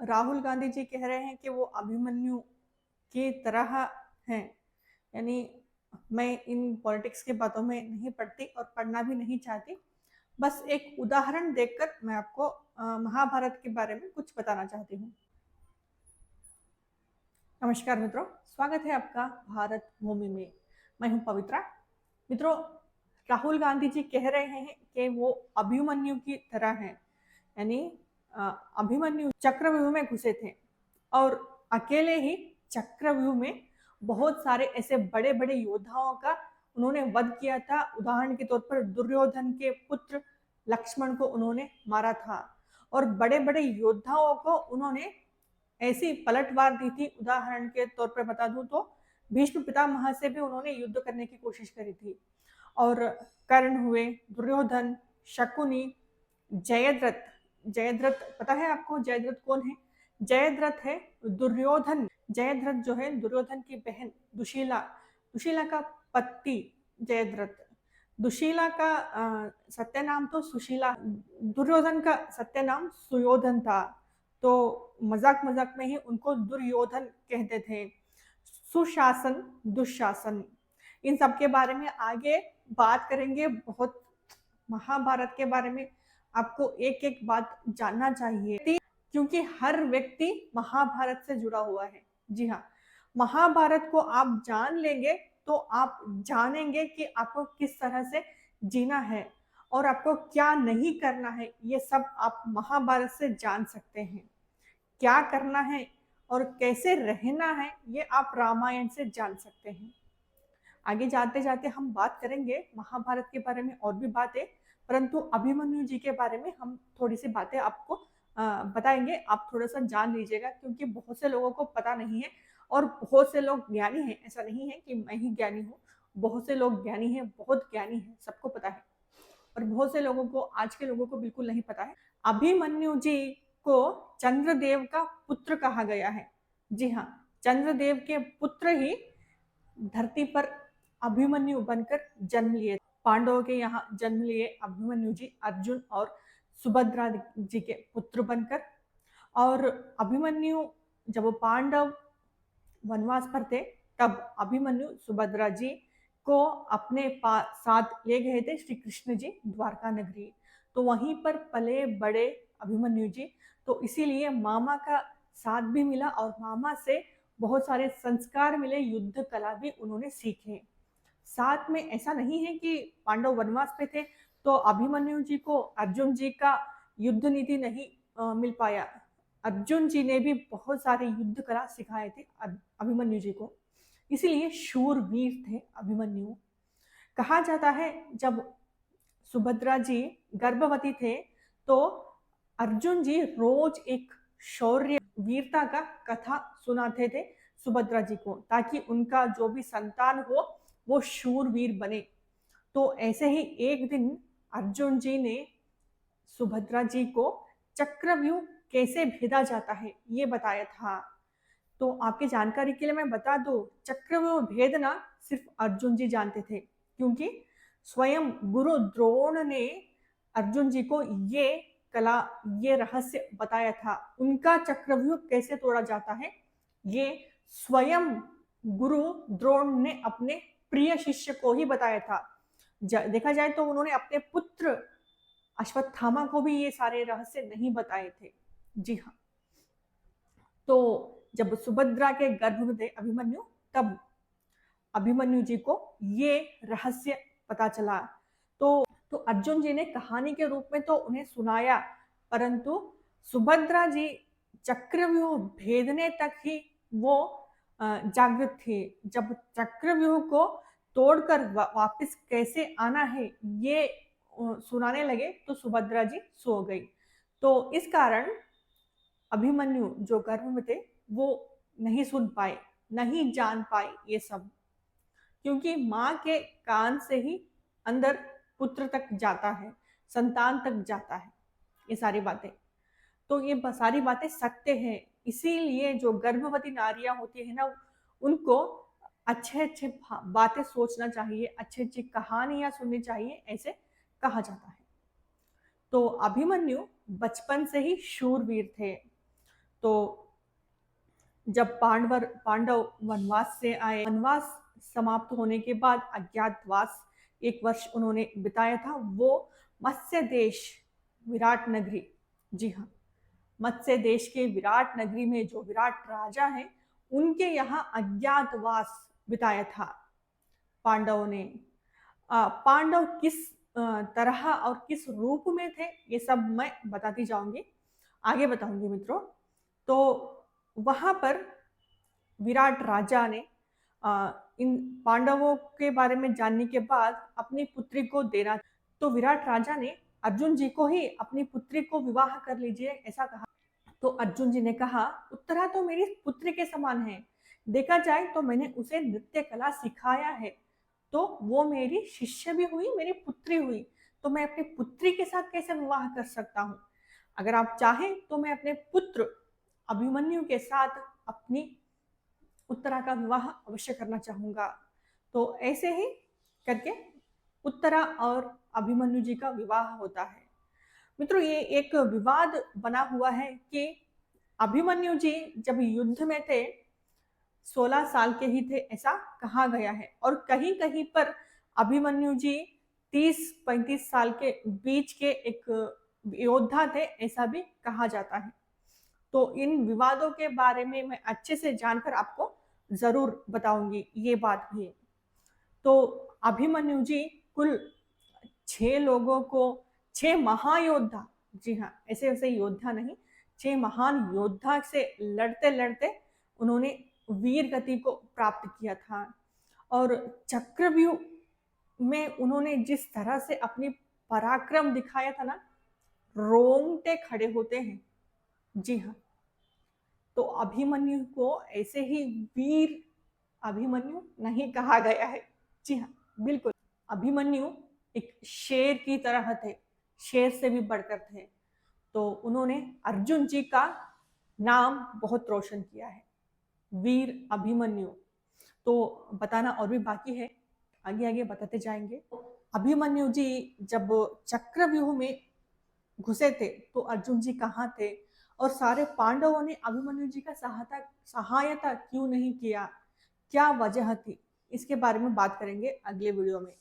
राहुल गांधी जी कह रहे हैं कि वो अभिमन्यु की तरह हैं। यानी मैं इन पॉलिटिक्स की बातों में नहीं पढ़ती और पढ़ना भी नहीं चाहती। बस एक उदाहरण देखकर मैं आपको महाभारत के बारे में कुछ बताना चाहती हूँ। नमस्कार मित्रों, स्वागत है आपका भारत भूमि में। मैं हूँ पवित्रा। मित्रों, राहुल गांधी जी कह रहे हैं कि वो अभिमन्यु की तरह हैं। यानी अभिमन्यु चक्रव्यूह में घुसे थे और अकेले ही चक्रव्यूह में बहुत सारे ऐसे बड़े बड़े योद्धाओं का उन्होंने वध किया था। उदाहरण के तौर पर दुर्योधन के पुत्र लक्ष्मण को उन्होंने मारा था और बड़े बड़े योद्धाओं को उन्होंने ऐसी पलटवार दी थी। उदाहरण के तौर पर बता दूं तो भीष्म पितामह से भी उन्होंने युद्ध करने की कोशिश करी थी। और कर्ण हुए, दुर्योधन, शकुनी, जयद्रथ। जयद्रथ पता है आपको? जयद्रथ कौन है? जयद्रथ है दुर्योधन। जयद्रथ जो है दुर्योधन की बहन दुशीला, दुशीला का पति जयद्रथ। दुशीला का सत्य नाम तो सुशीला, दुर्योधन का सत्य नाम सुयोधन था। तो मजाक मजाक में ही उनको दुर्योधन कहते थे। सुशासन, दुशासन, इन सब के बारे में आगे बात करेंगे। बहुत महाभारत के बारे में आपको एक एक बात जानना चाहिए क्योंकि हर व्यक्ति महाभारत से जुड़ा हुआ है। जी हाँ, महाभारत को आप जान लेंगे तो आप जानेंगे कि आपको किस तरह से जीना है और आपको क्या नहीं करना है। ये सब आप महाभारत से जान सकते हैं। क्या करना है और कैसे रहना है ये आप रामायण से जान सकते हैं। आगे जाते जाते हम बात करेंगे महाभारत के बारे में और भी बातें, परंतु अभिमन्यु जी के बारे में हम थोड़ी सी बातें आपको बताएंगे। आप थोड़ा सा जान लीजिएगा क्योंकि बहुत से लोगों को पता नहीं है और बहुत से लोग ज्ञानी हैं। ऐसा नहीं है कि मैं ही ज्ञानी हूँ, बहुत से लोग ज्ञानी हैं, बहुत ज्ञानी हैं, सबको पता है। और बहुत से लोगों को, आज के लोगों को बिल्कुल नहीं पता है। अभिमन्यु जी को चंद्रदेव का पुत्र कहा गया है। जी हाँ, चंद्रदेव के पुत्र ही धरती पर अभिमन्यु बनकर जन्म लिए। पांडवों के यहाँ जन्म लिए अभिमन्यु जी अर्जुन और सुभद्रा जी के पुत्र बनकर। और अभिमन्यु जब पांडव वनवास पर थे तब अभिमन्यु सुभद्रा जी को अपने साथ ले गए थे श्री कृष्ण जी द्वारका नगरी। तो वहीं पर पले बड़े अभिमन्यु जी, तो इसीलिए मामा का साथ भी मिला और मामा से बहुत सारे संस्कार मिले, युद्ध कला भी उन्होंने सीखे। साथ में ऐसा नहीं है कि पांडव वनवास पे थे तो अभिमन्यु जी को अर्जुन जी का युद्ध नीति नहीं मिल पाया। अर्जुन जी ने भी बहुत सारे युद्ध कला सिखाए थे अभिमन्यु जी को, इसीलिए शूरवीर थे अभिमन्यु। कहा जाता है जब सुभद्रा जी गर्भवती थे तो अर्जुन जी रोज एक शौर्य वीरता का कथा सुनाते थे सुभद्रा जी को, ताकि उनका जो भी संतान हो वो शूरवीर बने। तो ऐसे ही एक दिन अर्जुन जी ने सुभद्रा जी को चक्रव्यूह कैसे भेदा जाता है ये बताया था। तो आपके जानकारी के लिए मैं बता दूं, चक्रव्यूह भेदना सिर्फ अर्जुन जी जानते थे क्योंकि स्वयं गुरु द्रोण ने अर्जुन जी को ये कला, ये रहस्य बताया था। उनका चक्रव्यूह कैसे तोड़ा जाता है ये स्वयं गुरु द्रोण ने अपने प्रिय शिष्य को ही बताया था। देखा जाए तो उन्होंने अपने पुत्र अश्वत्थामा को भी ये सारे रहस्य नहीं बताए थे। जी हाँ, तो जब सुभद्रा के गर्भ में थे अभिमन्यु तब अभिमन्यु जी को ये रहस्य पता चला। तो अर्जुन जी ने कहानी के रूप में तो उन्हें सुनाया, परंतु सुभद्रा जी चक्रव्यूह भेदने तक ही वो जागृत थे। जब चक्रव्यूह को तोड़कर वापस कैसे आना है ये सुनाने लगे तो सुभद्रा जी सो गई। तो इस कारण अभिमन्यु जो गर्भ में थे वो नहीं सुन पाए, नहीं जान पाए ये सब, क्योंकि माँ के कान से ही अंदर पुत्र तक जाता है, संतान तक जाता है ये सारी बातें। तो ये सारी बातें सत्य है। इसीलिए जो गर्भवती नारियां होती है ना, उनको अच्छे अच्छे बातें सोचना चाहिए, अच्छी अच्छी कहानियां सुननी चाहिए, ऐसे कहा जाता है। तो अभिमन्यु बचपन से ही शूरवीर थे। तो जब पांडव वनवास से आए, वनवास समाप्त होने के बाद अज्ञातवास 1 वर्ष उन्होंने बिताया था, वो मत्स्य देश विराट नगरी, जी हाँ, मत्स्य देश के विराट नगरी में जो विराट राजा हैं उनके यहाँ अज्ञातवास बिताया था पांडवों ने। पांडव किस तरह और किस रूप में थे ये सब मैं बताती जाऊंगी, आगे बताऊंगी मित्रों। तो वहां पर विराट राजा ने इन पांडवों के बारे में जानने के बाद अपनी पुत्री को देना, तो विराट राजा ने अर्जुन जी को ही अपनी पुत्री को विवाह कर लीजिए ऐसा कहा। तो अर्जुन जी ने कहा, उत्तरा तो मेरी पुत्री के समान है, देखा जाए तो मैंने उसे नृत्य कला सिखाया है, तो वो मेरी शिष्य भी हुई, मेरी पुत्री हुई, तो मैं अपनी पुत्री के साथ कैसे विवाह कर सकता हूँ? अगर आप चाहें तो मैं अपने पुत्र अभिमन्यु के साथ अपनी उत्तरा का विवाह अवश्य करना चाहूंगा। तो ऐसे ही करके उत्तरा और अभिमन्यु जी का विवाह होता है। मित्रों, ये एक विवाद बना हुआ है कि अभिमन्यु जी जब युद्ध में थे 16 साल के ही थे ऐसा कहा गया है, और कहीं कहीं पर अभिमन्यु जी 30-35 साल के बीच के एक योद्धा थे ऐसा भी कहा जाता है। तो इन विवादों के बारे में मैं अच्छे से जानकर आपको जरूर बताऊंगी ये बात भी। तो अभिमन्यु जी कुल 6 लोगों को, 6 महायोद्धा, जी हाँ, ऐसे वैसे योद्धा नहीं, 6 महान योद्धा से लड़ते लड़ते उन्होंने वीर गति को प्राप्त किया था। और चक्रव्यूह में उन्होंने जिस तरह से अपनी पराक्रम दिखाया था ना, रोंगटे खड़े होते हैं, जी हाँ। तो अभिमन्यु को ऐसे ही वीर अभिमन्यु नहीं कहा गया है, जी हाँ, बिल्कुल। अभिमन्यु एक शेर की तरह थे, शेर से भी बढ़कर थे। तो उन्होंने अर्जुन जी का नाम बहुत रोशन किया है, वीर अभिमन्यु। तो बताना और भी बाकी है, आगे आगे बताते जाएंगे। अभिमन्यु जी जब चक्रव्यूह में घुसे थे तो अर्जुन जी कहाँ थे, और सारे पांडवों ने अभिमन्यु जी का सहायता क्यों नहीं किया, क्या वजह थी, इसके बारे में बात करेंगे अगले वीडियो में।